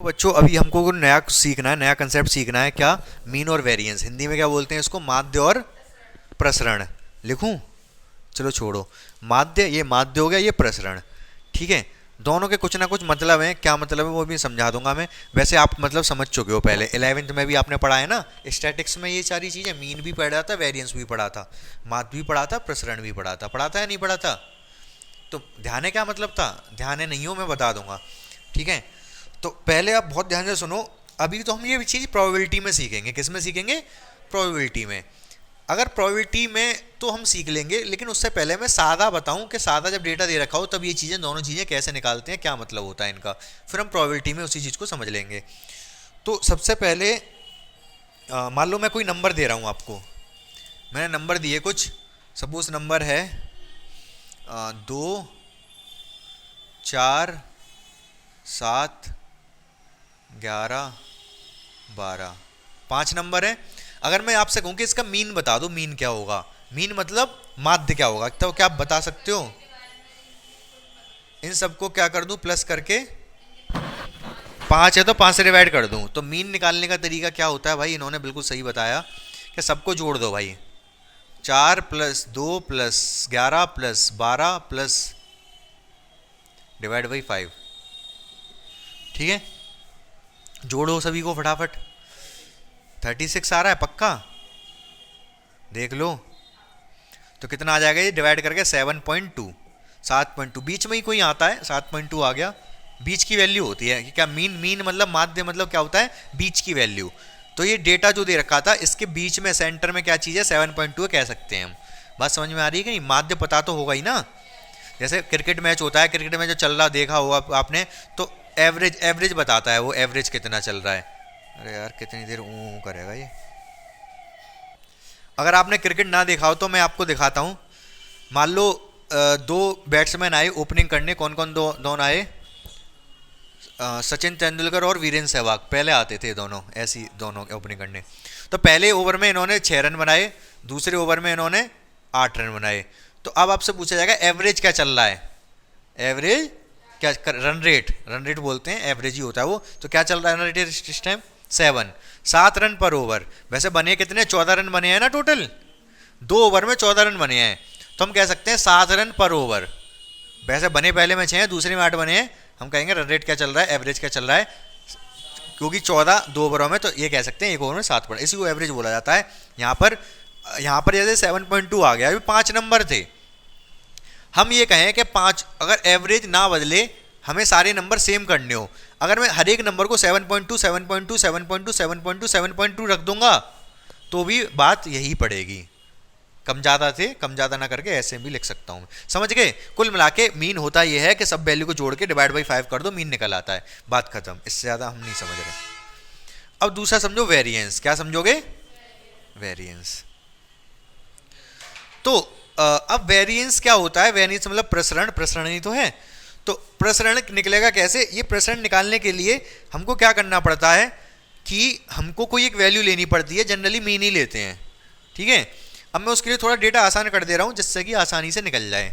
तो बच्चों अभी हमको कुछ नया सीखना है, नया कंसेप्ट सीखना है। क्या? मीन और वेरिएंस। हिंदी में क्या बोलते हैं इसको? माध्य और प्रसरण। लिखूं? चलो छोड़ो। माध्य, ये माध्य हो गया, ये प्रसरण। ठीक है। दोनों के कुछ ना कुछ मतलब हैं। क्या मतलब है वो भी समझा दूंगा मैं। वैसे आप मतलब समझ चुके हो, पहले 11th में भी आपने पढ़ा है ना, स्टैटिक्स में ये सारी चीजें। मीन भी पढ़ा था, वेरिएंस भी पढ़ा था, माध्य भी पढ़ा था, प्रसरण भी पढ़ा था या नहीं पढ़ा था? तो ध्यान है क्या मतलब था? ध्यान है नहीं हो मैं बता दूंगा। ठीक है। तो पहले आप बहुत ध्यान से सुनो। अभी तो हम ये चीज़ प्रोबेबिलिटी में सीखेंगे। किस में सीखेंगे? प्रोबेबिलिटी में। अगर प्रोबेबिलिटी में तो हम सीख लेंगे, लेकिन उससे पहले मैं सादा बताऊं कि सादा जब डेटा दे रखा हो तब ये चीज़ें, दोनों चीज़ें कैसे निकालते हैं, क्या मतलब होता है इनका। फिर हम प्रोबेबिलिटी में उसी चीज़ को समझ लेंगे। तो सबसे पहले मान लो मैं कोई नंबर दे रहा हूँ आपको। मैंने नंबर दिए कुछ। सपोज नंबर है 2, 4, 7, 11, 12। 5 नंबर है। अगर मैं आपसे कहूं कि इसका मीन बता दो, मीन क्या होगा? मीन मतलब माध्य क्या होगा, तो क्या आप बता सकते हो? इन सबको क्या कर दूं? प्लस करके। 5 है तो 5 से डिवाइड कर दूं। तो मीन निकालने का तरीका क्या होता है भाई? इन्होंने बिल्कुल सही बताया कि सबको जोड़ दो भाई। 4 plus 2 plus 11 plus 12 plus divide by 5। ठीक है। जोड़ो सभी को फटाफट। 36 आ रहा है पक्का? देख लो। तो कितना आ जाएगा ये डिवाइड करके? 7.2। 7.2 बीच में ही कोई आता है, 7.2 आ गया। बीच की वैल्यू होती है कि क्या मीन, मीन मतलब माध्य मतलब क्या होता है? बीच की वैल्यू। तो ये डेटा जो दे रखा था इसके बीच में सेंटर में क्या चीज़ है? 7.2 कह सकते हैं हम। बात समझ में आ रही है कि नहीं? माध्य पता तो होगा ही ना। जैसे क्रिकेट मैच होता है, क्रिकेट में जो चल रहा देखा होगा आपने, तो एवरेज, एवरेज बताता है वो, एवरेज कितना चल रहा है। अरे यार कितनी देर ऊँ करेगा ये। अगर आपने क्रिकेट ना देखा हो तो मैं आपको दिखाता हूँ। मान लो दो बैट्समैन आए ओपनिंग करने। कौन कौन दोनों आए? सचिन तेंदुलकर और वीरेंद्र सहवाग पहले आते थे दोनों, ऐसी दोनों ओपनिंग करने। तो पहले ओवर में इन्होंने 6 रन बनाए, दूसरे ओवर में इन्होंने 8 रन बनाए। तो अब आपसे पूछा जाएगा एवरेज क्या चल रहा है? एवरेज क्या? रन रेट, रन रेट बोलते हैं, एवरेज ही होता है वो। तो क्या चल रहा है रन रेट इस टाइम? 7। 7 रन पर ओवर। वैसे बने कितने? 14 रन बने हैं ना टोटल। 2 ओवर में 14 रन बने हैं। तो हम कह सकते हैं 7 रन पर ओवर। वैसे बने पहले में 6 हैं, दूसरे में 8 बने हैं। हम कहेंगे रन रेट क्या चल रहा है, एवरेज क्या चल रहा है। क्योंकि 14 2 ओवरों में, तो ये कह सकते हैं 1 ओवर में 7 पड़े, इसी को एवरेज बोला जाता है। यहाँ पर जैसे 7.2 आ गया, अभी 5 नंबर थे। हम ये कहें कि 5, अगर एवरेज ना बदले, हमें सारे नंबर सेम करने हो। अगर मैं हर एक नंबर को 7.2 7.2 7.2 7.2 7.2 रख दूंगा तो भी बात यही पड़ेगी। कम ज़्यादा थे, कम ज़्यादा ना करके ऐसे भी लिख सकता हूँ। समझ गए? कुल मिला के मीन होता यह है कि सब वैल्यू को जोड़ के डिवाइड बाई 5 कर दो, मीन निकल आता है। बात खत्म। इससे ज़्यादा हम नहीं समझ रहे। अब दूसरा समझो, वेरिएंस। क्या समझोगे? वेरिएंस। तो अब वेरिएंस क्या होता है? वेरिएंस मतलब प्रसरण, प्रसरण ही तो है। तो प्रसरण निकलेगा कैसे? ये प्रसरण निकालने के लिए हमको क्या करना पड़ता है कि हमको कोई एक वैल्यू लेनी पड़ती है। जनरली मीन ही लेते हैं। ठीक है। अब मैं उसके लिए थोड़ा डेटा आसान कर दे रहा हूं जिससे कि आसानी से निकल जाए।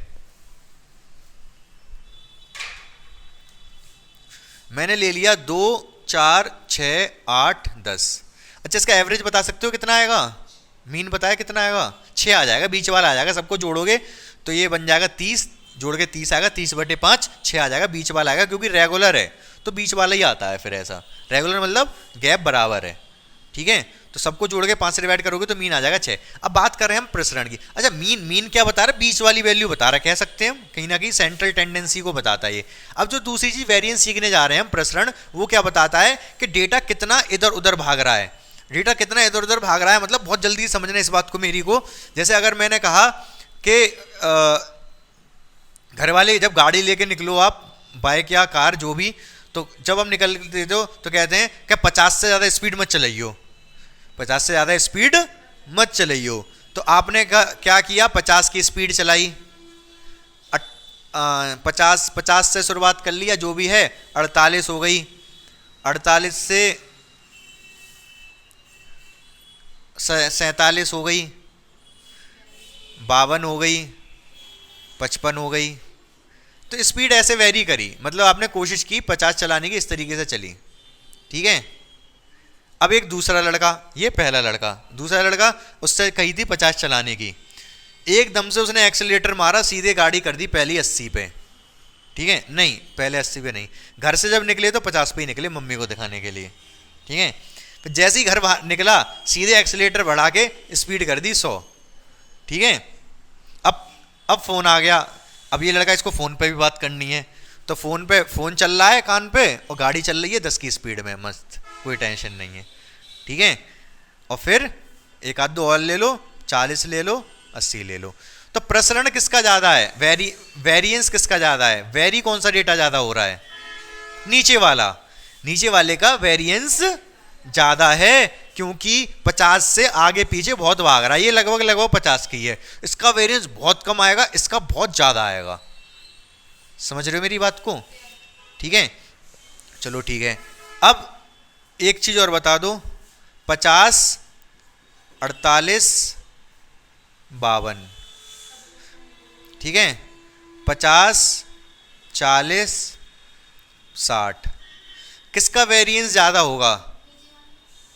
मैंने ले लिया 2, 4, 6, 8, 10। अच्छा, इसका एवरेज बता सकते हो कितना आएगा? मीन बताया कितना आएगा? 6 आ जाएगा, बीच वाला आ जाएगा। सबको जोड़ोगे तो ये बन जाएगा 30। जोड़ के 30 आएगा, 30/5 6 आ जाएगा, बीच वाला आएगा। क्योंकि रेगुलर है तो बीच वाला ही आता है। फिर ऐसा रेगुलर मतलब गैप बराबर है। ठीक है। तो सबको जोड़ के 5 से डिवाइड करोगे तो मीन आ जाएगा 6। अब बात कर रहे हैं हम प्रसरण की। अच्छा, मीन, मीन क्या बता रहा है? बीच वाली वैल्यू बता रहा है, कह सकते हैं हम कहीं ना कहीं सेंट्रल टेंडेंसी को बताता है ये। अब जो दूसरी चीज वेरिएंस सीखने जा रहे हैं हम, प्रसरण, वो क्या बताता है कि डेटा कितना इधर उधर भाग रहा है। डेटा कितना इधर उधर भाग रहा है मतलब बहुत जल्दी समझना इस बात को मेरी को। जैसे अगर मैंने कहा कि घर वाले जब गाड़ी लेके निकलो आप, बाइक या कार जो भी, तो जब हम निकलते हो तो कहते हैं कि 50 से ज़्यादा स्पीड मत चलाइयो, 50 से ज़्यादा स्पीड मत चलाइयो। तो आपने क्या किया? 50 की स्पीड चलाई। 50 से शुरुआत कर लिया, जो भी है 48 हो गई। 48 से 47 हो गई, 52 हो गई, 55 हो गई। तो स्पीड ऐसे वेरी करी, मतलब आपने कोशिश की 50 चलाने की, इस तरीके से चली। ठीक है। अब एक दूसरा लड़का, ये पहला लड़का, दूसरा लड़का, उससे कही थी 50 चलाने की, एकदम से उसने एक्सीलेटर मारा, सीधे गाड़ी कर दी पहली 80 पे, ठीक है, नहीं पहले 80 पे नहीं, घर से जब निकले तो 50 पे ही निकले मम्मी को दिखाने के लिए, ठीक है। फिर जैसे ही घर बाहर निकला सीधे एक्सीलेटर बढ़ा के स्पीड कर दी 100, ठीक है। अब फोन आ गया, अब ये लड़का इसको फोन पे भी बात करनी है, तो फोन चल रहा है कान पे और गाड़ी चल रही है 10 की स्पीड में, मस्त, कोई टेंशन नहीं है, ठीक है। और फिर एक आध दो और ले लो, 40 ले लो, 80 ले लो। तो प्रसरण किसका ज्यादा है, वेरिएंस किसका ज्यादा है, वेरी कौन सा डेटा ज्यादा हो रहा है, नीचे वाला, नीचे वाले का वेरिएंस ज्यादा है, क्योंकि 50 से आगे पीछे बहुत भाग रहा है, ये लगभग लगभग 50 की है, इसका वेरिएंस बहुत कम आएगा, इसका बहुत ज्यादा आएगा। समझ रहे हो मेरी बात को, ठीक है। चलो ठीक है, अब एक चीज और बता दो, 50, 48, 52, ठीक है, 50, 40, 60, किसका वेरिएंस ज्यादा होगा,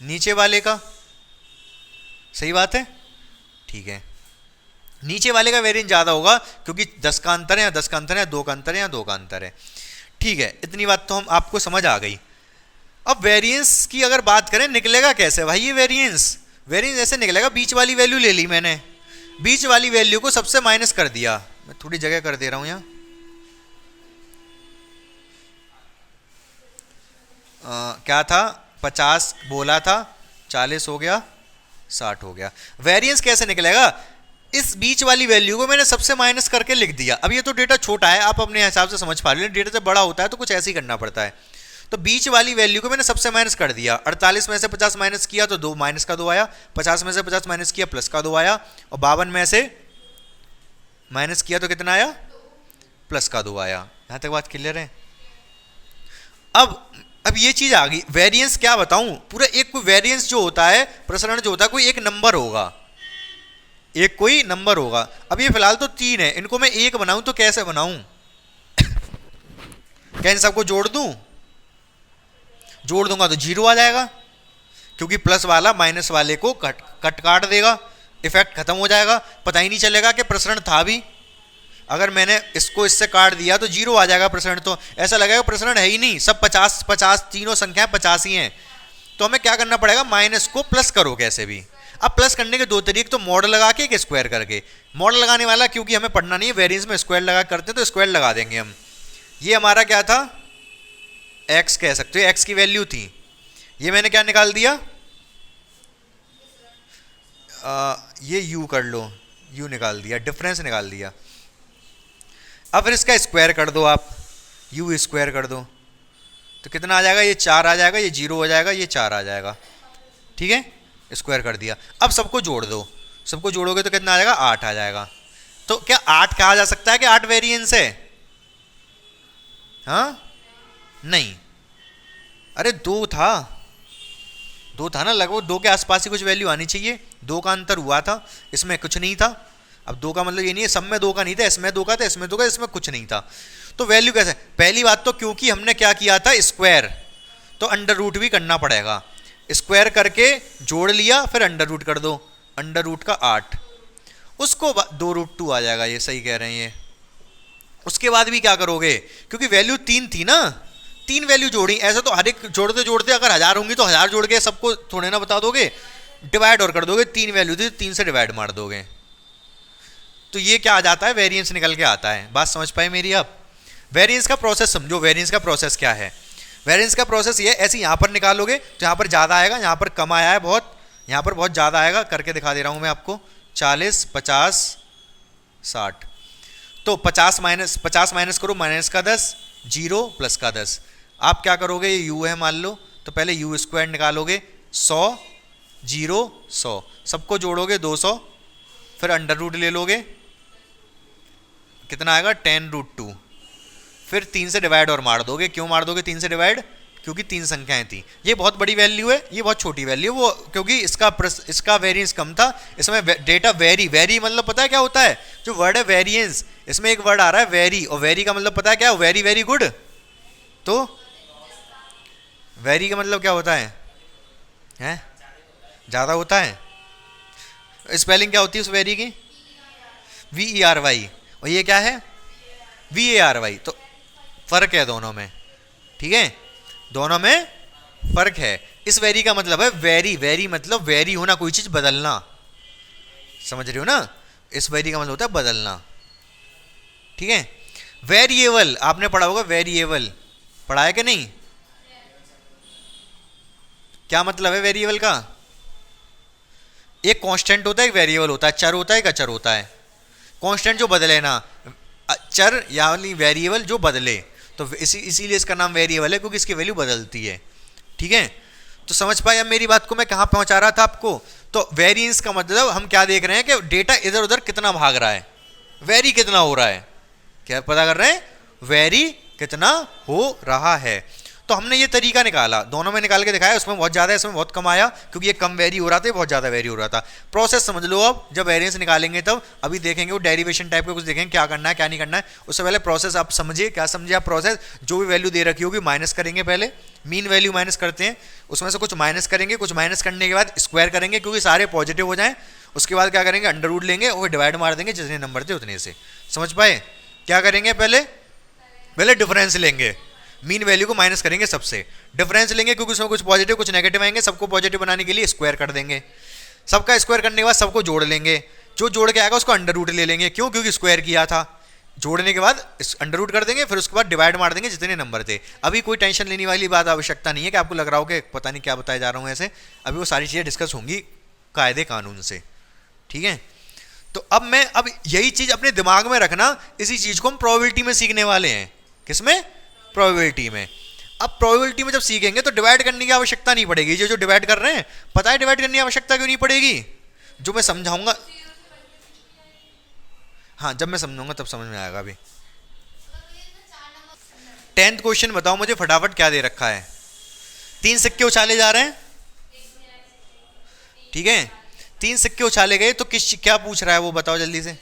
नीचे वाले का, सही बात है, ठीक है, नीचे वाले का वेरिएंस ज्यादा होगा, क्योंकि 10 का अंतर है या 10 का अंतर है, 2 का अंतर है या 2 का अंतर है, ठीक है। इतनी बात तो हम आपको समझ आ गई। अब वेरिएंस की अगर बात करें, निकलेगा कैसे भाई ये वेरिएंस, वेरिएंस ऐसे निकलेगा, बीच वाली वैल्यू ले ली मैंने, बीच वाली वैल्यू को सबसे माइनस कर दिया, मैं थोड़ी जगह कर दे रहा हूं यहां, क्या था, 50 बोला था, 40 हो गया, 60 हो गया। वेरिएंस कैसे निकलेगा, इस बीच वाली वैल्यू को मैंने सबसे माइनस करके लिख दिया। अब ये तो डेटा छोटा है, आप अपने हिसाब से समझ पा रहे हैं, डेटा जब बड़ा होता है तो कुछ ऐसे ही करना पड़ता है। तो बीच वाली वैल्यू को मैंने सबसे माइनस कर दिया, 48 में से 50 माइनस किया तो 2 माइनस का 2 आया, 50 में से 50 माइनस किया प्लस का 2 आया, और 52 में से माइनस किया तो कितना आया, प्लस का 2 आया। यहां तक बात क्लियर है। अब ये चीज आ गई, वेरिएंस क्या बताऊं, पूरा एक कोई वेरिएंस जो होता है, प्रसरण जो होता है, कोई एक नंबर होगा, एक कोई नंबर होगा। अब ये फिलहाल तो 3 है, इनको मैं 1 बनाऊं तो कैसे बनाऊं, क्या इन सबको जोड़ दूं, जोड़ दूंगा तो 0 आ जाएगा, क्योंकि प्लस वाला माइनस वाले को काट देगा, इफेक्ट खत्म हो जाएगा, पता ही नहीं चलेगा कि प्रसरण था भी। अगर मैंने इसको इससे काट दिया तो 0 आ जाएगा प्रसरण, तो ऐसा लगेगा प्रसरण है ही नहीं, सब 50 50, तीनों संख्याएं 50 ही हैं। तो हमें क्या करना पड़ेगा, माइनस को प्लस करो कैसे भी। अब प्लस करने के 2 तरीके, तो मॉड लगा के, एक स्क्वायर करके। मॉड लगाने वाला क्योंकि हमें पढ़ना नहीं है, वेरिएंस में स्क्वायर लगा करते हैं, तो स्क्वायर लगा देंगे हम। ये हमारा क्या था, x कह सकते हो, x की वैल्यू थी, ये मैंने क्या निकाल दिया, ये u कर लो, u निकाल दिया, डिफरेंस निकाल दिया। अब फिर इसका स्क्वायर कर दो आप, u स्क्वायर कर दो तो कितना आ जाएगा, ये 4 आ जाएगा, ये 0 हो जाएगा, ये 4 आ जाएगा, ठीक है, स्क्वायर कर दिया। अब सबको जोड़ दो, सबको जोड़ोगे तो कितना आ जाएगा, 8 आ जाएगा। तो क्या 8 कहा जा सकता है कि 8 वेरिएंस है, हाँ, नहीं, अरे 2 था, 2 था ना, लगभग 2 के आसपास ही कुछ वैल्यू आनी चाहिए, 2 का अंतर हुआ था, इसमें कुछ नहीं था। अब 2 का मतलब ये नहीं है सब में 2 का नहीं था, इसमें 2 का था, इसमें 2 का, इसमें कुछ नहीं था। तो वैल्यू कैसे, पहली बात तो क्योंकि हमने क्या किया था, स्क्वायर, तो अंडर रूट भी करना पड़ेगा, स्क्वायर करके जोड़ लिया, फिर अंडर रूट कर दो, अंडर रूट का 8, उसको 2√2 आ जाएगा, ये सही कह रहे हैं ये। उसके बाद भी क्या करोगे, क्योंकि वैल्यू 3 थी ना, 3 वैल्यू जोड़ी, ऐसे तो हर एक जोड़ते जोड़ते अगर 1000 होंगी तो 1000 जोड़ के सबको थोड़े ना बता दोगे, डिवाइड और कर दोगे, 3 वैल्यू थी, 3 से डिवाइड मार दोगे, तो ये क्या आ जाता है, वेरिएंस निकल के आता है। बात समझ पाए मेरी। अब वेरिएंस का प्रोसेस समझो, वेरिएंस का प्रोसेस क्या है, वेरिएंस का प्रोसेस ये, ऐसे यहाँ पर निकालोगे तो यहाँ पर ज़्यादा आएगा, यहाँ पर कम आया है बहुत, यहाँ पर बहुत ज़्यादा आएगा, करके दिखा दे रहा हूँ मैं आपको, 40, 50, 60, तो 50 माइनस करो, माइनस का 10, 0 प्लस का 10, आप क्या करोगे, ये u है मान लो, तो पहले u स्क्वायर निकालोगे, 100, 0, 100, सबको जोड़ोगे 200, फिर अंडर रूट ले लोगे, कितना आएगा, 10√2, फिर 3 से डिवाइड और मार दोगे। क्यों मार दोगे 3 से डिवाइड, क्योंकि 3 संख्याएं थी। ये बहुत बड़ी वैल्यू है, ये बहुत छोटी वैल्यू, वो क्योंकि इसका वेरिएंस कम था, इसमें डेटा वेरी मतलब पता है क्या होता है, जो वर्ड है वेरिएंस, इसमें एक वर्ड आ रहा है वेरी, और वेरी का मतलब पता है क्या, वेरी वेरी गुड, तो वेरी का मतलब क्या होता है? हैं? ज़्यादा होता है। स्पेलिंग क्या होती है उस वेरी की? VERY। और ये क्या है? VARY। तो फर्क है दोनों में, ठीक है, दोनों में फर्क है। इस वेरी का मतलब है वेरी, वेरी मतलब वेरी होना, कोई चीज बदलना, समझ रहे हो ना? इस वेरी का मतलब होता है बदलना, ठीक है। वेरिएबल आपने पढ़ा होगा, वेरिएबल पढ़ा है कि नहीं? क्या मतलब है वेरिएबल का? एक कांस्टेंट होता है, एक वेरिएबल होता है, चर होता है, एक अचर होता है। कांस्टेंट जो बदले ना, चर यानी वेरिएबल जो बदले, तो इसीलिए इसका नाम वेरिएबल है, क्योंकि इसकी वैल्यू बदलती है, ठीक है। तो समझ पाए अब मेरी बात को मैं कहां पहुंचा रहा था आपको? तो वेरिएंस का मतलब हम क्या देख रहे हैं कि डेटा इधर उधर कितना भाग रहा है, वेरी कितना हो रहा है, क्या पता कर रहे हैं? वेरी कितना हो रहा है। तो हमने ये तरीका निकाला, दोनों में निकाल के दिखाया, उसमें बहुत ज़्यादा है, इसमें बहुत कम आया, क्योंकि ये कम वेरी हो रहा था, ये बहुत ज़्यादा वेरी हो रहा था। प्रोसेस समझ लो अब, जब वेरिएंस निकालेंगे तब अभी देखेंगे, वो डेरिवेशन टाइप का कुछ देखेंगे क्या करना है क्या नहीं करना है। उससे पहले प्रोसेस आप समझिए, क्या समझे आप? प्रोसेस जो भी वैल्यू दे रखी होगी माइनस करेंगे, पहले मीन वैल्यू माइनस करते हैं, उसमें से कुछ माइनस करेंगे, कुछ माइनस करने के बाद स्क्वायर करेंगे क्योंकि सारे पॉजिटिव हो जाएं। उसके बाद क्या करेंगे? अंडर रूट लेंगे और डिवाइड मार देंगे, जितने नंबर थे उतने से। समझ पाए? क्या करेंगे? पहले डिफरेंस लेंगे, मीन वैल्यू को माइनस करेंगे सबसे, डिफरेंस लेंगे क्योंकि उसमें कुछ पॉजिटिव कुछ नेगेटिव आएंगे, सबको पॉजिटिव बनाने के लिए स्क्वायर कर देंगे, सबका स्क्वायर करने के बाद सबको जोड़ लेंगे, जो जोड़ के आएगा उसको अंडर रूट ले लेंगे, क्यों? क्योंकि स्क्वायर किया था। जोड़ने के बाद अंडर रूट कर देंगे, फिर उसके बाद डिवाइड मार देंगे जितने नंबर थे। अभी कोई टेंशन लेने वाली बात आवश्यकता नहीं है कि आपको लग रहा हो कि पता नहीं क्या बताया जा रहा हूँ ऐसे। अभी वो सारी चीज़ें डिस्कस होंगी कायदे कानून से, ठीक है। तो अब यही चीज़ अपने दिमाग में रखना, इसी चीज़ को हम प्रोबेबिलिटी में सीखने वाले हैं। किसमें? प्रोबेबिलिटी में। अब प्रोबेबिलिटी में जब सीखेंगे तो डिवाइड करने की आवश्यकता नहीं पड़ेगी। जो डिवाइड कर रहे हैं, पता है डिवाइड करने की आवश्यकता क्यों नहीं पड़ेगी? जो मैं समझाऊंगा, हाँ जब मैं समझाऊंगा तब समझ में आएगा। अभी 10th क्वेश्चन बताओ मुझे फटाफट, क्या दे रखा है? 3 सिक्के उछाले जा रहे हैं, ठीक है, 3 सिक्के उछाले गए तो क्या पूछ रहा है वो बताओ जल्दी से?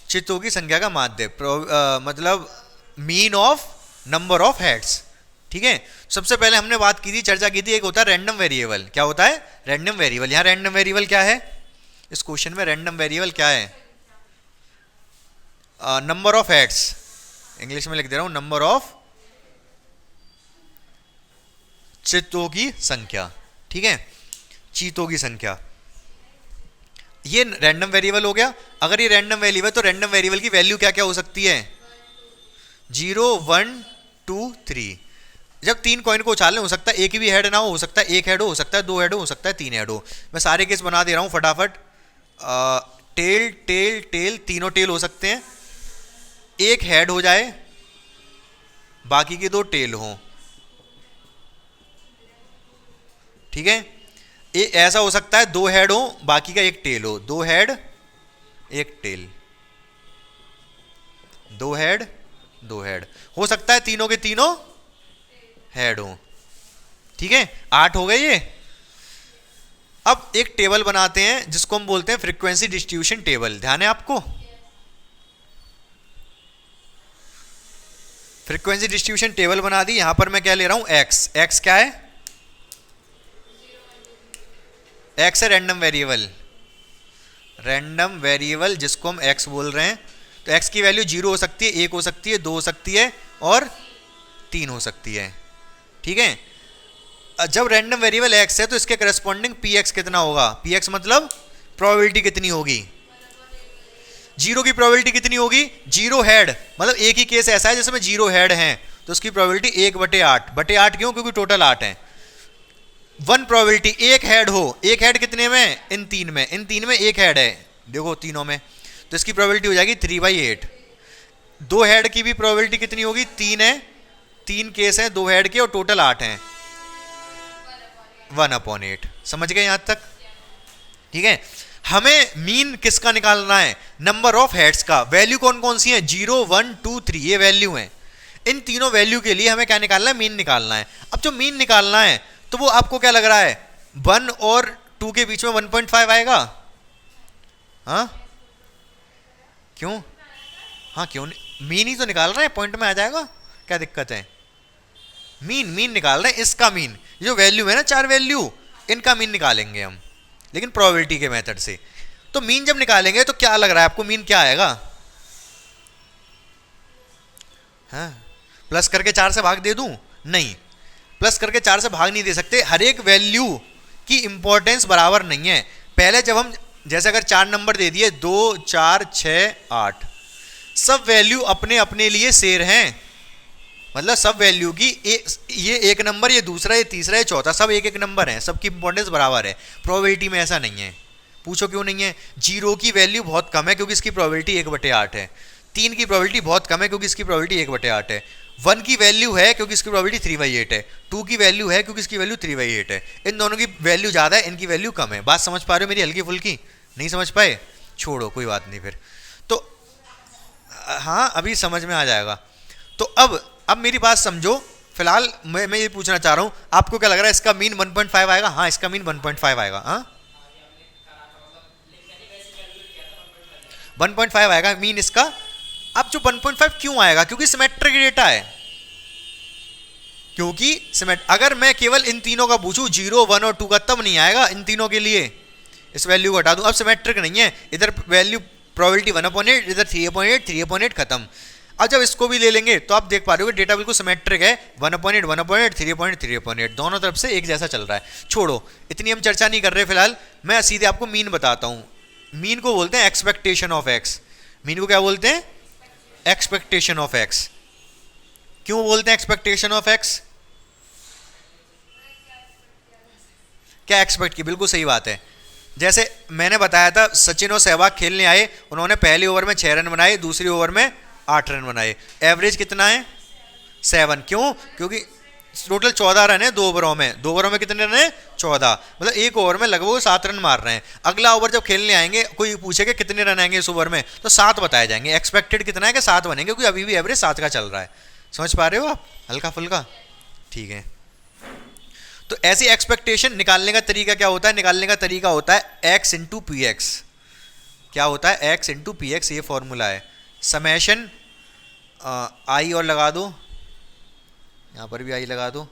चित्तों की संख्या का माध्य, मतलब mean of number of heads, ठीक है। सबसे पहले हमने बात की थी, चर्चा की थी, एक होता है रैंडम वेरिएबल। क्या होता है? Random variable. यहाँ रैंडम वेरिएबल क्या है? इस क्वेश्चन में रैंडम वेरिएबल क्या है? नंबर ऑफ हेड्स, इंग्लिश में लिख दे रहा हूं, नंबर ऑफ चित्तों की संख्या, ठीक है, चीतों की संख्या। ये रैंडम वेरिएबल हो गया। अगर ये रैंडम वेरिएबल तो रैंडम वेरिएबल की वैल्यू क्या क्या हो सकती है? 0 1 2 3। जब 3 कॉइन को उछालने, हो सकता है एक भी हेड ना हो सकता है एक हेड हो सकता है 2 हेड हो सकता है 3 हेड हो। मैं सारे केस बना दे रहा हूं फटाफट। टेल टेल टेल, तीनों टेल हो सकते हैं, एक हेड हो जाए बाकी के 2 टेल हो, ठीक है। ऐसा हो सकता है 2 हेड हो बाकी का 1 टेल हो, 2 हेड 1 टेल, 2 हेड 2 हेड। हो सकता है तीनों के तीनों हेड हो, ठीक है। 8 हो गए ये। अब एक टेबल बनाते हैं जिसको हम बोलते हैं फ्रीक्वेंसी डिस्ट्रीब्यूशन टेबल। ध्यान है आपको? फ्रीक्वेंसी डिस्ट्रीब्यूशन टेबल बना दी। यहां पर मैं क्या ले रहा हूं? एक्स। एक्स क्या है? एक्स है रैंडम वेरिएबल, रैंडम वेरिएबल जिसको हम एक्स बोल रहे हैं। तो एक्स की वैल्यू 0 हो सकती है, 1 हो सकती है, 2 हो सकती है और 3 हो सकती है, ठीक है। जब रैंडम वेरिएबल एक्स है तो इसके करस्पॉन्डिंग पी एक्स कितना होगा? पी एक्स मतलब प्रोबेबिलिटी कितनी होगी? 0 की प्रोबेबिलिटी कितनी होगी? 0 हेड, मतलब एक ही केस ऐसा है जिसमें 0 हेड हैं तो उसकी प्रोबेबिलिटी 1/8। बटे 8 क्यों? क्योंकि टोटल 8 है। 1 प्रोबेबिलिटी एक हेड हो, एक हेड कितने में? इन 3 में, इन 3 में एक हेड है, देखो तीनों में, तो इसकी प्रोबेबिलिटी हो जाएगी 3/8। 2 हेड की भी प्रोबेबिलिटी कितनी होगी? 3 है, 3 केस हैं 2 हेड के और टोटल 8 हैं, 1/8। समझ गए यहां तक? ठीक है। हमें मीन किसका निकालना है? नंबर ऑफ हेड्स का। वैल्यू कौन कौन सी है? 0 1 2 3 ये वैल्यू है। इन तीनों वैल्यू के लिए हमें क्या निकालना है? मीन निकालना है। अब जो मीन निकालना है तो वो आपको क्या लग रहा है? 1 और 2 के बीच में 1.5 आएगा? हाँ क्यों? हाँ क्यों नहीं, मीन ही तो निकाल रहे हैं, पॉइंट में आ जाएगा, क्या दिक्कत है? मीन मीन निकाल रहे हैं, इसका मीन, जो वैल्यू है ना 4 वैल्यू, इनका मीन निकालेंगे हम, लेकिन प्रोबेबिलिटी के मेथड से। तो मीन जब निकालेंगे तो क्या लग रहा है आपको, मीन क्या आएगा? हाँ, प्लस करके 4 से भाग दे दूं? नहीं, प्लस करके 4 से भाग नहीं दे सकते, हर एक वैल्यू की इंपॉर्टेंस बराबर नहीं है। पहले जब हम, जैसे अगर 4 नंबर दे दिए, 2 4 6 8, सब वैल्यू अपने अपने लिए शेर हैं, मतलब सब वैल्यू की ये एक नंबर, ये दूसरा, ये तीसरा, ये चौथा, सब एक एक नंबर है, सबकी इंपॉर्टेंस बराबर है। प्रोबेबिलिटी में ऐसा नहीं है। पूछो क्यों नहीं है? 0 की वैल्यू बहुत कम है क्योंकि इसकी प्रोबेबिलिटी 1/8 है। 3 की प्रोबेबिलिटी बहुत कम है क्योंकि इसकी प्रोबेबिलिटी 1/8 है। 1 की वैल्यू है क्योंकि इसकी प्रोबेबिलिटी 3/8 है। 2 की वैल्यू है क्योंकि इसकी वैल्यू 3/8 है। इन दोनों की वैल्यू ज़्यादा है, इनकी वैल्यू कम है। बात समझ पा रहे हो मेरी? हल्की फुल्की नहीं समझ पाए, छोड़ो, कोई बात नहीं फिर। तो हाँ, अभी समझ में आ जाएगा। तो अब मेरी बात समझो। फिलहाल मैं ये पूछना चाह रहा हूँ, आपको क्या लग रहा है इसका मीन 1.5 आएगा? हाँ, इसका मीन 1.5 आएगा। हाँ, 1.5 आएगा मीन इसका। अब जो 1.5 क्यों आएगा? क्योंकि सिमेट्रिक डेटा है। क्योंकि अगर मैं केवल इन तीनों का पूछूं, 0 1 और 2 का, तब नहीं आएगा इन तीनों के लिए। इस वैल्यू को हटा दूं, अब सिमेट्रिक नहीं है, इधर वैल्यू प्रोबेबिलिटी 1/8, इधर 3/8, 3/8 खत्म। अब जब इसको भी ले लेंगे तो आप देख पा रहे हो डेटा बिल्कुल सिमेट्रिक है, 1/8 1/8, 3/8 3/8, दोनों तरफ से एक जैसा चल रहा है। छोड़ो, इतनी हम चर्चा नहीं कर रहे फिलहाल, मैं सीधे आपको मीन बताता हूँ। मीन को बोलते हैं एक्सपेक्टेशन ऑफ एक्स। मीन को क्या बोलते हैं? Expectation of x. क्यों बोलते हैं एक्सपेक्टेशन ऑफ एक्स? क्या एक्सपेक्ट की? बिल्कुल सही बात है। जैसे मैंने बताया था, सचिन और सहवाग खेलने आए, उन्होंने पहली ओवर में 6 रन बनाए, दूसरी ओवर में 8 रन बनाए। एवरेज कितना है? 7। क्यों? क्योंकि टोटल 14 रन है 2 ओवरों में। 2 ओवरों में कितने रन है? 14। मतलब एक ओवर में लगभग 7 रन मार रहे हैं। अगला ओवर जब खेलने आएंगे, कोई पूछेगा कितने रन आएंगे इस ओवर में, तो 7 बताए जाएंगे। एक्सपेक्टेड कितना है कि 7 बनेंगे, क्योंकि अभी भी एवरेज 7 का चल रहा है। समझ पा रहे हो आप? हल्का फुल्का, ठीक है। तो ऐसी एक्सपेक्टेशन निकालने का तरीका क्या होता है? निकालने का तरीका होता है x इंटू पी एक्स। क्या होता है? x इंटू पी एक्स, ये फॉर्मूला है। समेशन आई और लगा दो, यहाँ पर भी आई लगा दो,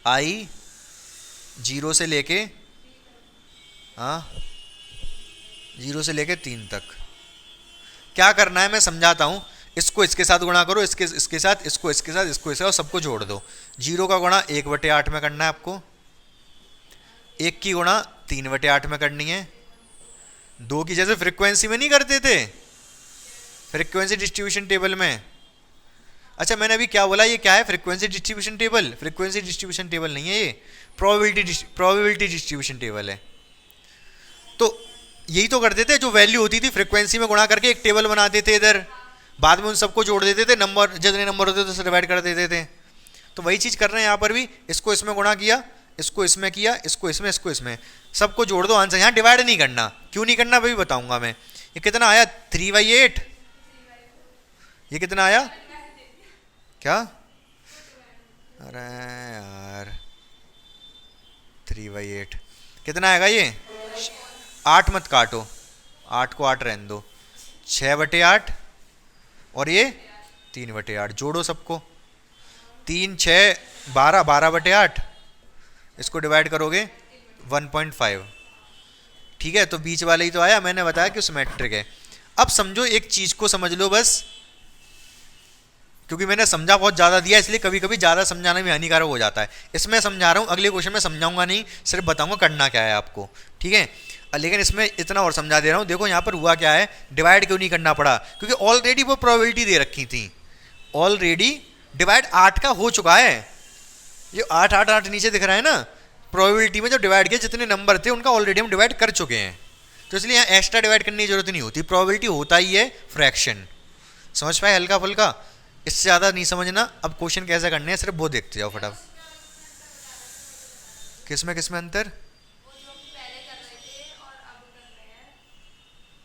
आई 0 से लेके 0 से लेके 3 तक। क्या करना है मैं समझाता हूँ। इसको इसके साथ गुणा करो, इसके साथ, इसको इसके साथ, इसको इसके साथ, और सबको जोड़ दो। 0 का गुणा 1/8 में करना है आपको, 1 की गुणा 3/8 में करनी है, 2 की जैसे फ्रीक्वेंसी में नहीं करते थे, फ्रीक्वेंसी डिस्ट्रीब्यूशन टेबल में। अच्छा, मैंने अभी क्या बोला? ये क्या है? Frequency distribution table. Frequency distribution table नहीं है, ये प्रोबेबिलिटी डिस्ट्रीब्यूशन टेबल है। तो यही तो करते थे, जो वैल्यू होती थी फ्रीक्वेंसी में गुणा करके एक टेबल बनाते थे इधर, बाद में उन सबको जोड़ देते थे, नंबर जितने नंबर होते थे उससे डिवाइड कर देते थे। तो वही चीज़ कर रहे हैं यहाँ पर भी। इसको इसमें गुणा किया, इसको इसमें किया, इसको इसमें, इसको इसमें, सबको जोड़ दो आंसर। यहाँ डिवाइड नहीं करना। क्यों नहीं करना वही बताऊंगा मैं। ये कितना आया? 3/8। ये कितना आया? क्या? अरे यार, 3/8 कितना आएगा ये? 8 मत काटो, 8 को 8 रहने दो, 6/8 और ये 3/8, जोड़ो सबको। 3 6 12, 12/8, इसको डिवाइड करोगे 1.5। ठीक है, तो बीच वाला ही तो आया। मैंने बताया कि सिमेट्रिक है। अब समझो, एक चीज को समझ लो बस, क्योंकि मैंने समझा बहुत ज़्यादा दिया, इसलिए कभी कभी ज़्यादा समझाना भी हानिकारक हो जाता है। इसमें समझा रहा हूँ, अगले क्वेश्चन में समझाऊंगा नहीं, सिर्फ बताऊंगा करना क्या है आपको। ठीक है, लेकिन इसमें इतना और समझा दे रहा हूँ। देखो यहाँ पर हुआ क्या है, डिवाइड क्यों नहीं करना पड़ा? क्योंकि ऑलरेडी वो प्रोबेबिलिटी दे रखी थी, ऑलरेडी डिवाइड 8 का हो चुका है। ये 8 8 8 नीचे दिख रहा है ना, प्रोबेबिलिटी में जो डिवाइड किया जितने नंबर थे उनका ऑलरेडी हम डिवाइड कर चुके हैं। तो इसलिए यहाँ एक्स्ट्रा डिवाइड करने की जरूरत नहीं होती। प्रोबेबिलिटी होता ही है फ्रैक्शन। समझ पाए? हल्का फुल्का, इससे ज़्यादा नहीं समझना। अब क्वेश्चन कैसे करने हैं सिर्फ वो देखते जाओ फटाफट। किसमें अंतर?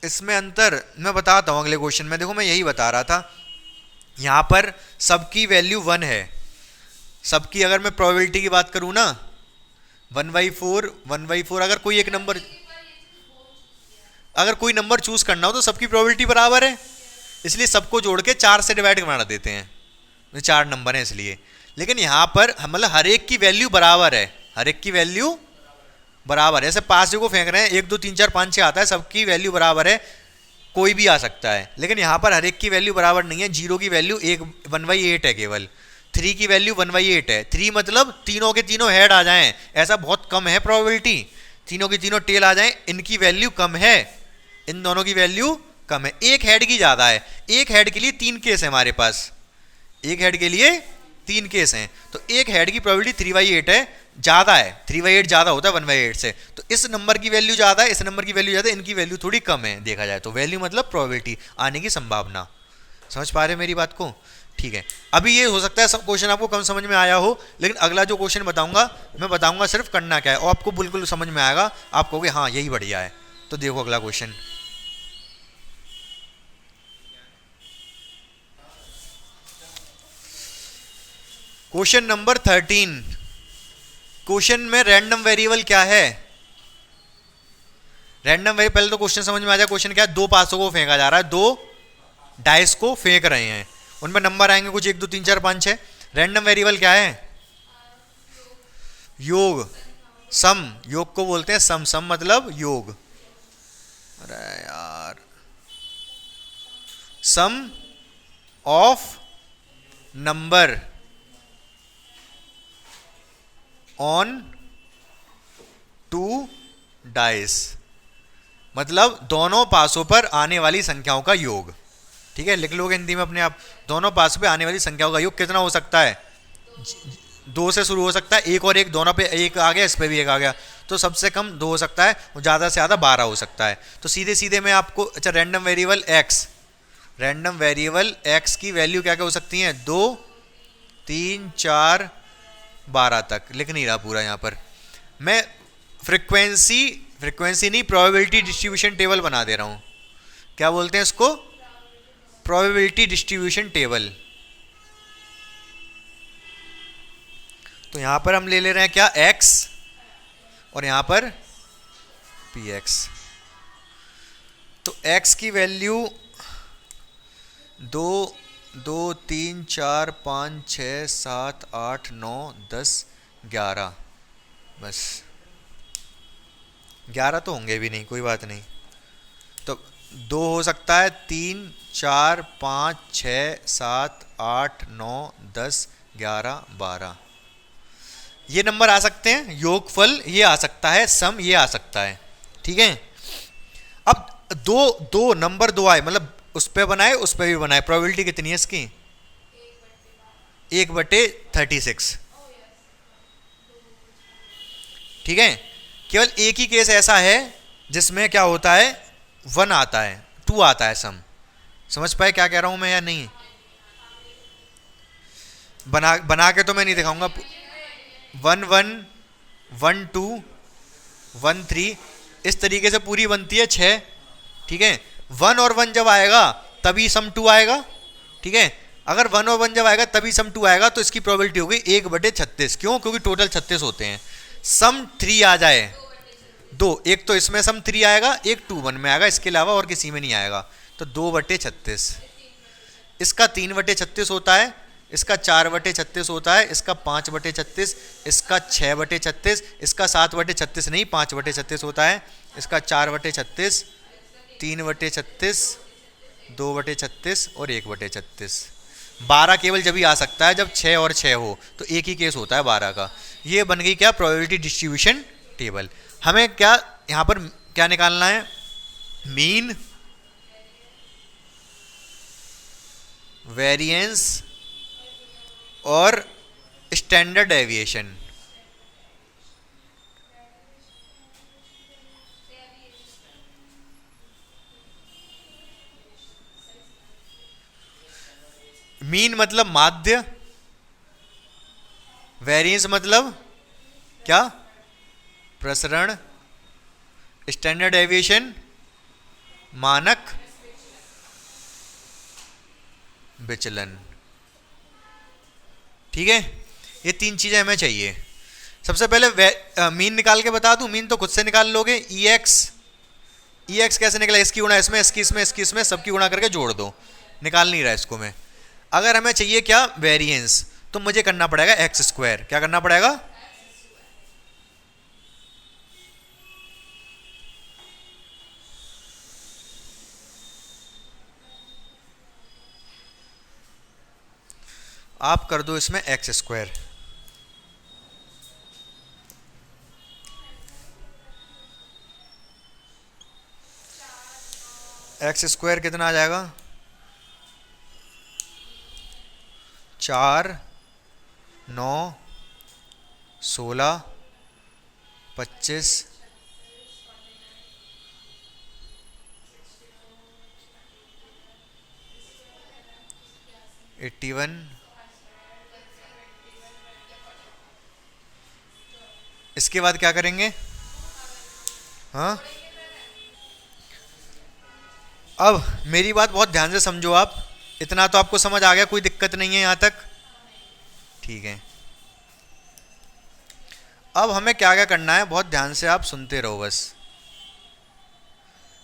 इसमें अंतर मैं बताता हूँ अगले क्वेश्चन में। देखो, मैं यही बता रहा था, यहाँ पर सबकी वैल्यू 1 है। सबकी, अगर मैं प्रोबेबिलिटी की बात करूँ ना, 1/4 अगर कोई एक नंबर, अगर कोई नंबर चूज करना हो तो सबकी प्रोबेबिलिटी बराबर है, इसलिए सबको जोड़ के 4 से डिवाइड बना देते हैं। 4 नंबर हैं इसलिए। लेकिन यहाँ पर मतलब हर एक की वैल्यू बराबर है, हर एक की वैल्यू बराबर है। ऐसे 5 को फेंक रहे हैं, 1 2 3 4 5 6 आता है, सबकी वैल्यू बराबर है, कोई भी आ सकता है। लेकिन यहाँ पर हर एक की वैल्यू बराबर नहीं है। 0 की वैल्यू 1/8 है केवल, 3 की वैल्यू 1/8 है। 3 मतलब तीनों के तीनों हेड आ जाएं, ऐसा बहुत कम है प्रोबेबिलिटी। तीनों की तीनों टेल आ जाएं, इनकी वैल्यू कम है, इन दोनों की वैल्यू कम है, एक हेड की ज़्यादा है। एक हेड के लिए 3 केस है हमारे पास, एक हेड के लिए 3 केस हैं, तो एक हेड की प्रोबेबिलिटी 3/8 है, ज़्यादा है। 3/8 ज़्यादा होता है 1/8 से, तो इस नंबर की वैल्यू ज़्यादा है, इस नंबर की वैल्यू ज़्यादा है, इनकी वैल्यू थोड़ी कम है देखा जाए तो। वैल्यू मतलब प्रोबेबिलिटी, आने की संभावना। समझ पा रहे हैं मेरी बात को? ठीक है। अभी ये हो सकता है सब क्वेश्चन आपको कम समझ में आया हो, लेकिन अगला जो क्वेश्चन बताऊंगा मैं बताऊंगा सिर्फ करना क्या है, और आपको बिल्कुल समझ में आएगा, आप कहोगे हाँ यही बढ़िया है। तो देखो अगला क्वेश्चन, क्वेश्चन नंबर 13। क्वेश्चन में रैंडम वेरिएबल क्या है? रैंडम वेरिएबल, पहले तो क्वेश्चन समझ में आ जाए। क्वेश्चन क्या है? 2 पासों को फेंका जा रहा है, 2 डाइस को फेंक रहे हैं, उनमें नंबर आएंगे कुछ 1 2 3 4 5 6। रैंडम वेरिएबल क्या है? योग, सम। योग को बोलते हैं सम, सम मतलब योग। अरे यार, सम ऑफ नंबर ऑन 2 डाइस, मतलब दोनों पासों पर आने वाली संख्याओं का योग। ठीक है, लिख लोगे हिंदी में अपने आप। दोनों पासों पे आने वाली संख्याओं का योग कितना हो सकता है? 2 से शुरू हो सकता है, 1 और 1 दोनों पे 1 आ गया, इस पे भी 1 आ गया, तो सबसे कम 2 हो सकता है, और ज़्यादा से ज़्यादा 12 हो सकता है। तो सीधे सीधे मैं आपको, अच्छा random variable x, random variable x की वैल्यू क्या क्या हो सकती हैं? 2 3 4 12 तक। लिख नहीं रहा पूरा यहाँ पर मैं, फ्रिक्वेंसी नहीं, प्रोबेबिलिटी डिस्ट्रीब्यूशन टेबल बना दे रहा हूँ। क्या बोलते हैं इसको? Probability distribution table. तो यहां पर हम ले ले रहे हैं क्या? x, और यहां पर px। तो x की वैल्यू 2 2 3 4 5 6 7 8 9 10 11, बस 11 तो होंगे भी नहीं, कोई बात नहीं। तो 2 हो सकता है, 3 4 5 6 7 8 9 10 11 12, ये नंबर आ सकते हैं। योगफल ये आ सकता है, सम ये आ सकता है। ठीक है, अब दो नंबर 2 आए, मतलब उस पे बनाए उस पे भी बनाए, प्रोबेबिलिटी कितनी है इसकी? 1/36। ठीक है, केवल एक ही केस ऐसा है जिसमें क्या होता है? 1 आता है, 2 आता है सम। समझ पाए क्या कह रहा हूं मैं या नहीं? बना के तो मैं नहीं दिखाऊंगा। 1 1 1 2 1 3, इस तरीके से पूरी बनती है 6। ठीक है, 1 और 1 जब आएगा तभी सम 2 आएगा। ठीक है, अगर 1 और 1 जब आएगा तभी सम 2 आएगा, तो इसकी प्रोबेबिलिटी होगी 1/36। क्यों? क्योंकि टोटल 36 होते हैं। सम 3 आ जाए, 2, एक तो इसमें सम 3 आएगा, एक 2 1 में आएगा, इसके अलावा और किसी में नहीं आएगा, तो 2/36। इसका 3/36 होता है, इसका 4/36 होता है, इसका 5/36, इसका 6/36, इसका 7/36 नहीं 5/36 होता है, इसका 4/36, 3/36, 2/36 और 1/36। 12 केवल जब ही आ सकता है जब 6 और 6 हो, तो एक ही केस होता है 12 का। ये बन गई क्या? Probability distribution table. हमें क्या यहाँ पर क्या निकालना है? मीन, वेरिएंस और स्टैंडर्ड डेविएशन। मीन मतलब माध्य, वेरिएंस मतलब क्या? प्रसरण, स्टैंडर्ड डेविएशन मानक विचलन। ठीक है, ये 3 चीजें हमें चाहिए। सबसे पहले मीन निकाल के बता दूं। मीन तो खुद से निकाल लोगे। EX कैसे निकला? इसकी गुणा इसमें, इसकी इसमें, इसकी इसमें, सबकी गुणा करके जोड़ दो। निकाल नहीं रहा इसको मैं। अगर हमें चाहिए क्या? वेरिएंस। तो मुझे करना पड़ेगा एक्स स्क्वायर। क्या करना पड़ेगा? आप कर दो इसमें एक्स स्क्वायर। एक्स स्क्वायर कितना आ जाएगा? 4 9 16 25 81। इसके बाद क्या करेंगे? हाँ, अब मेरी बात बहुत ध्यान से समझो आप। इतना तो आपको समझ आ गया, कोई दिक्कत नहीं है यहाँ तक? ठीक है। अब हमें क्या क्या करना है, बहुत ध्यान से आप सुनते रहो बस।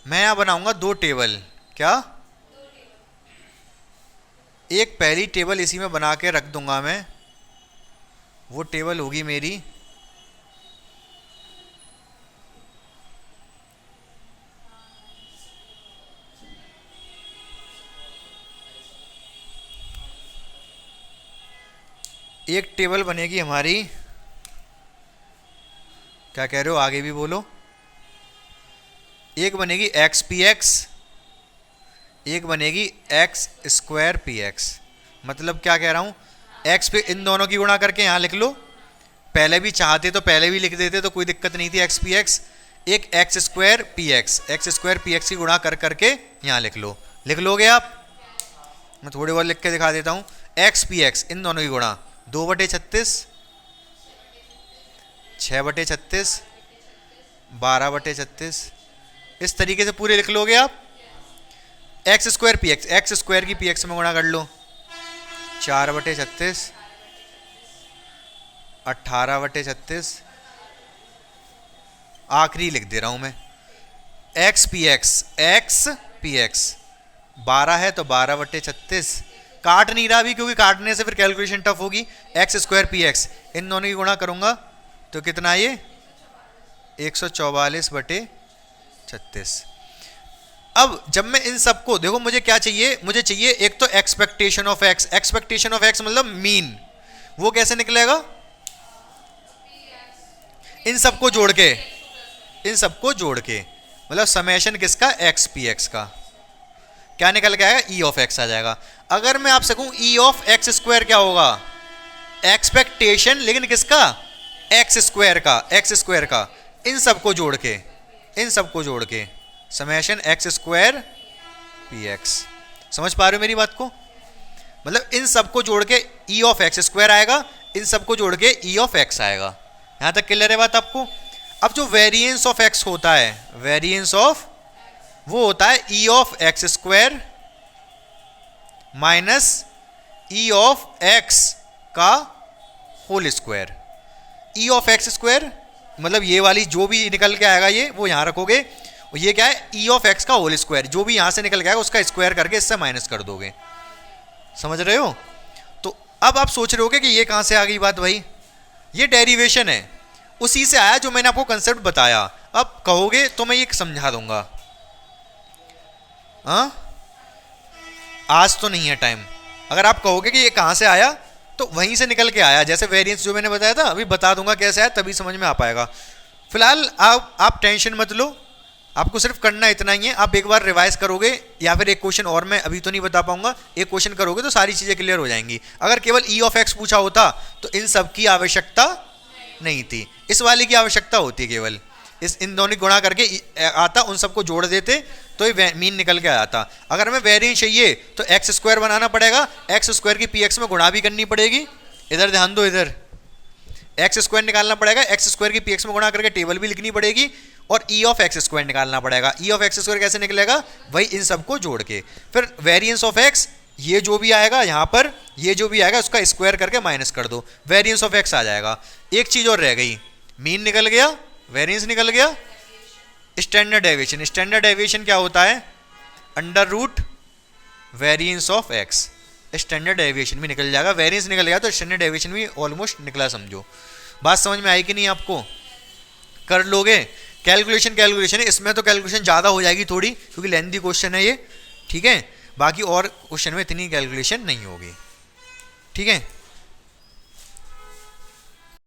मैं यहाँ बनाऊंगा 2 टेबल। क्या? एक पहली टेबल इसी में बना के रख दूंगा मैं, वो टेबल होगी मेरी एक टेबल बनेगी हमारी, क्या कह रहे हो, आगे भी बोलो। एक बनेगी एक्स पी एक्स, एक बनेगी एक्स स्क्वायर पी एक्स। मतलब क्या कह रहा हूँ, एक्स पे इन दोनों की गुणा करके यहाँ लिख लो। पहले भी चाहते तो पहले भी लिख देते तो कोई दिक्कत नहीं थी, एक्स पी एक्स। एक x square P x, x square P x की गुणा कर करके यहाँ लिख लो। लिख लोगे आप? मैं थोड़ी बहुत लिख के दिखा देता हूँ। एक्स पी एक्स इन दोनों की गुणा 2/36, 6/36, 12/36। इस तरीके से पूरे लिख लोगे आप। X square P x, x square की पी एक्स में गुणा कर लो। 4/36, 18/36। आखिरी लिख दे रहा हूं मैं, x P x, x P x 12 है तो 12/36। काट नहीं रहा अभी क्योंकि काटने से फिर कैलकुलेशन टफ होगी। एक्स स्क्वायर पी एक्स इन दोनों की गुणा करूंगा तो कितना ये 144/36। अब जब मैं इन सबको देखो, मुझे क्या चाहिए, मुझे चाहिए एक तो expectation of x. Expectation of x मतलब मीन, वो कैसे निकलेगा? इन सबको जोड़ के, इन सबको जोड़ के मतलब समेशन किसका, एक्स पी एक्स का। क्या निकल के आएगा? ई ऑफ एक्स आ जाएगा। अगर मैं आपसे कहूं ई ऑफ एक्स स्क्वायर क्या होगा? एक्सपेक्टेशन, लेकिन किसका? एक्स स्क्वायर का, एक्स स्क्वायर का। इन सबको जोड़ के, इन सबको जोड़ के summation x square P x. समझ पा रहे हो मेरी बात को? मतलब इन सबको जोड़ के ई ऑफ एक्स स्क्वायर आएगा, इन सबको जोड़ के ई ऑफ एक्स आएगा। यहां तक क्लियर है बात आपको? अब जो वेरिएंस ऑफ एक्स होता है, वेरिएंस ऑफ, वो होता है e of x square minus e of x का whole square. E of x square मतलब ये वाली जो भी निकल के आएगा ये, वो यहां रखोगे। और ये क्या है? ई ऑफ एक्स का होल स्क्वायर, जो भी यहां से निकल के आएगा उसका स्क्वायर करके इससे माइनस कर दोगे। समझ रहे हो? तो अब आप सोच रहे होगे कि ये कहां से आ गई बात भाई? ये डेरिवेशन है, उसी से आया जो मैंने आपको कंसेप्ट बताया। अब कहोगे तो मैं ये समझा दूंगा। हाँ, आज तो नहीं है टाइम। अगर आप कहोगे कि ये कहां से आया तो वहीं से निकल के आया, जैसे वेरिएंस जो मैंने बताया था, अभी बता दूंगा कैसे आया, तभी समझ में आ पाएगा। फिलहाल आप टेंशन मत लो, आपको सिर्फ करना इतना ही है। आप एक बार रिवाइज करोगे या फिर एक क्वेश्चन और मैं अभी तो नहीं बता पाऊंगा, एक क्वेश्चन करोगे तो सारी चीजें क्लियर हो जाएंगी। अगर केवल ई ऑफ एक्स पूछा होता तो इन सब की आवश्यकता नहीं थी, इस वाले की आवश्यकता होती है केवल। इस इन दोनों गुणा करके आता, उन सबको जोड़ देते तो ये मीन निकल के आता। अगर हमें वेरिएंस चाहिए तो एक्स स्क्वायर बनाना पड़ेगा, एक्स स्क्वायर की पी एक्स में गुणा भी करनी पड़ेगी। इधर ध्यान दो, इधर एक्स स्क्वायर निकालना पड़ेगा, एक्स स्क्वायर की पी एक्स में गुणा करके टेबल भी लिखनी पड़ेगी, और ई ऑफ एक्स स्क्वायर निकालना पड़ेगा। ई ऑफ एक्स स्क्वायर कैसे निकलेगा? वही इन सबको जोड़ के। फिर वेरिएंस ऑफ एक्स, ये जो भी आएगा यहाँ पर, ये जो भी आएगा उसका स्क्वायर करके माइनस कर दो, वेरिएंस ऑफ एक्स आ जाएगा। एक चीज और रह गई, मीन निकल गया, वेरिएंस निकल गया, स्टैंडर्ड डेविएशन। स्टैंडर्ड डेविएशन क्या होता है? Under root variance of x. Standard deviation भी निकल जाएगा, वेरिएंस निकल गया तो स्टैंडर्ड डेविएशन भी ऑलमोस्ट निकला समझो। बात समझ में आई कि नहीं आपको? कर लोगे? कैलकुलेशन कैलकुलेशन है इसमें, तो कैलकुलेशन ज़्यादा हो जाएगी थोड़ी क्योंकि लेंथी क्वेश्चन है ये, ठीक है। बाकी और क्वेश्चन में इतनी कैलकुलेशन नहीं होगी, ठीक है।